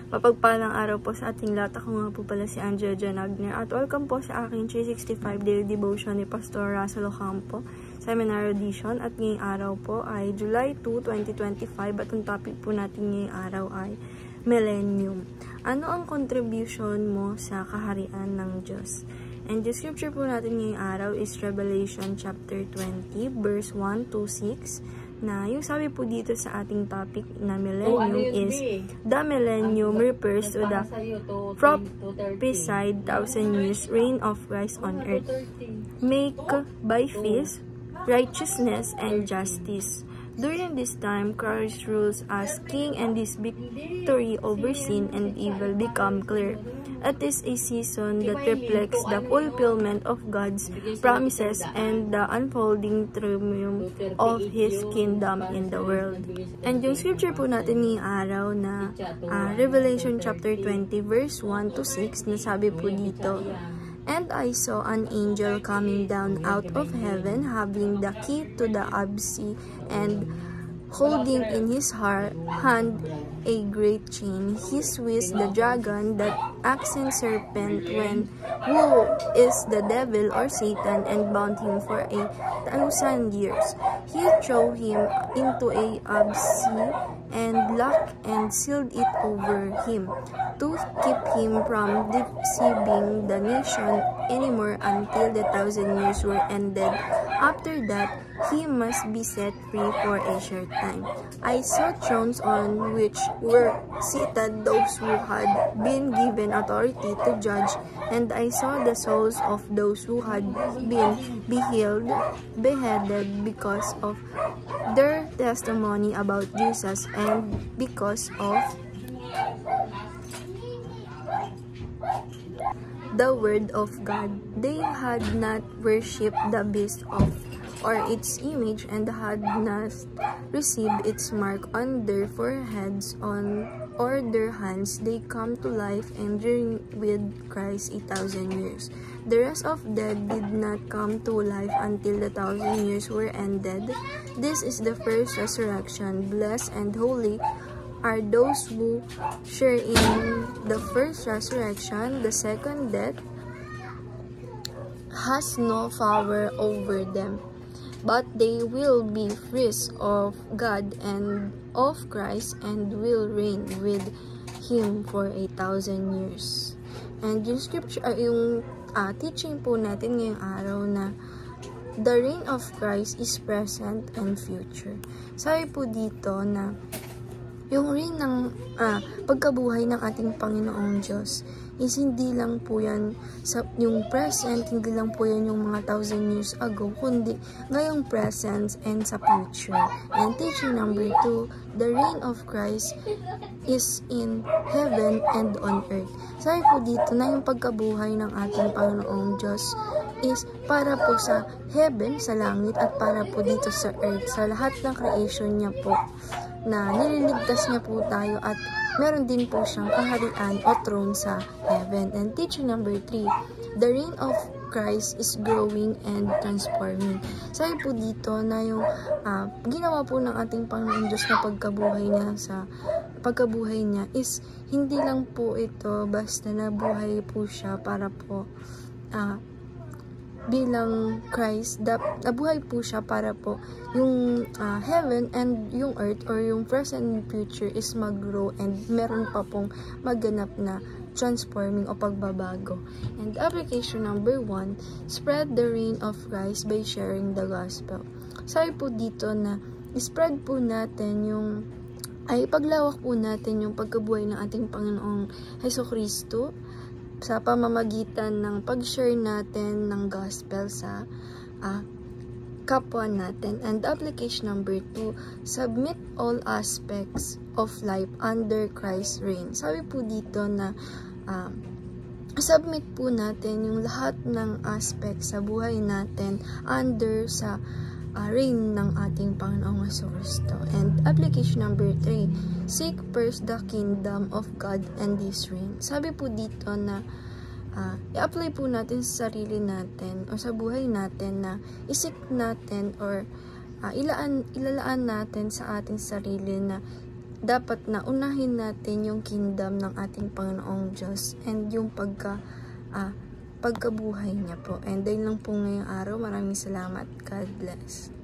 Mapagpalang araw po sa ating lahat. Ako nga po pala si Angela Janagner at welcome po sa aking 365 Daily Devotion ni Pastor Russell Ocampo, Seminar Edition. At ngayong araw po ay July 2, 2025 at ang topic po natin ngayong araw ay Millennium. Ano ang contribution mo sa kaharian ng Diyos? And the scripture po natin ngayong araw is Revelation chapter 20 verse 1 to 6. Na yung sabi po dito sa ating topic na millennium is the millennium refers to the prophesied 1,000 years reign of Christ on earth, make by peace, righteousness, and justice. During this time, Christ rules as king and his victory over sin and evil become clear. It is a season that reflects the fulfillment of God's promises and the unfolding triumph of His kingdom in the world. And yung scripture po natin ngayong araw na Revelation chapter 20 verse 1 to 6 na sabi po dito, "And I saw an angel coming down out of heaven, having the key to the abyss, and holding in his hand a great chain. He was the dragon, that ancient serpent, who is the devil or Satan, and bound him for 1,000 years. He threw him into a abyss and locked and sealed it over him, to keep him from deceiving the nation anymore until the 1,000 years were ended. After that, he must be set free for a short time. I saw thrones on which were seated those who had been given authority to judge, and I saw the souls of those who had been beheaded because of their testimony about Jesus and because of the word of God. They had not worshipped the beast or its image, and had not received its mark on their foreheads or their hands. They come to life and reign with Christ 1,000 years. The rest of dead did not come to life until the 1,000 years were ended. This is the first resurrection. Blessed and holy are those who share in the first resurrection. The second death has no power over them, but they will be free of God and of Christ, and will reign with Him for 1,000 years. And yung scripture, yung teaching po natin ngayong araw na the reign of Christ is present and future. Sabi po dito na yung reign ng pagkabuhay ng ating Panginoong Diyos is hindi lang po yan sa yung present, hindi lang po yan yung mga 1,000 years ago, kundi ngayong present and sa future. And teaching number 2, the reign of Christ is in heaven and on earth. Sabi po dito na yung pagkabuhay ng ating Panginoong Diyos is para po sa heaven, sa langit, at para po dito sa earth, sa lahat ng creation niya po, na nililigtas niya po tayo, at meron din po siyang kaharian o throne sa heaven. And teaching number 3, the reign of Christ is growing and transforming. Sabi po dito na yung ginawa po ng ating Panginoon Diyos na pagkabuhay niya is hindi lang po ito basta nabuhay po siya para po bilang Christ, nabuhay po siya para po yung heaven and yung earth or yung present and future is mag-grow, and meron pa pong maganap na transforming o pagbabago. And application number 1, spread the reign of Christ by sharing the gospel. Sabi po dito na spread po natin ipaglawak po natin yung pagkabuhay ng ating Panginoong Hesukristo sa pamamagitan ng pag-share natin ng gospel sa kapwa natin. And application number 2, submit all aspects of life under Christ's reign. Sabi po dito na submit po natin yung lahat ng aspect sa buhay natin under sa reign ng ating Panginoong Jesucristo. And application number 3, seek first the kingdom of God and His reign. Sabi po dito na i-apply po natin sa sarili natin o sa buhay natin na isik natin or ilalaan natin sa ating sarili na dapat na unahin natin yung kingdom ng ating Panginoong Diyos and yung pagkabuhay niya po. And dahil lang po ngayong araw, maraming salamat. God bless.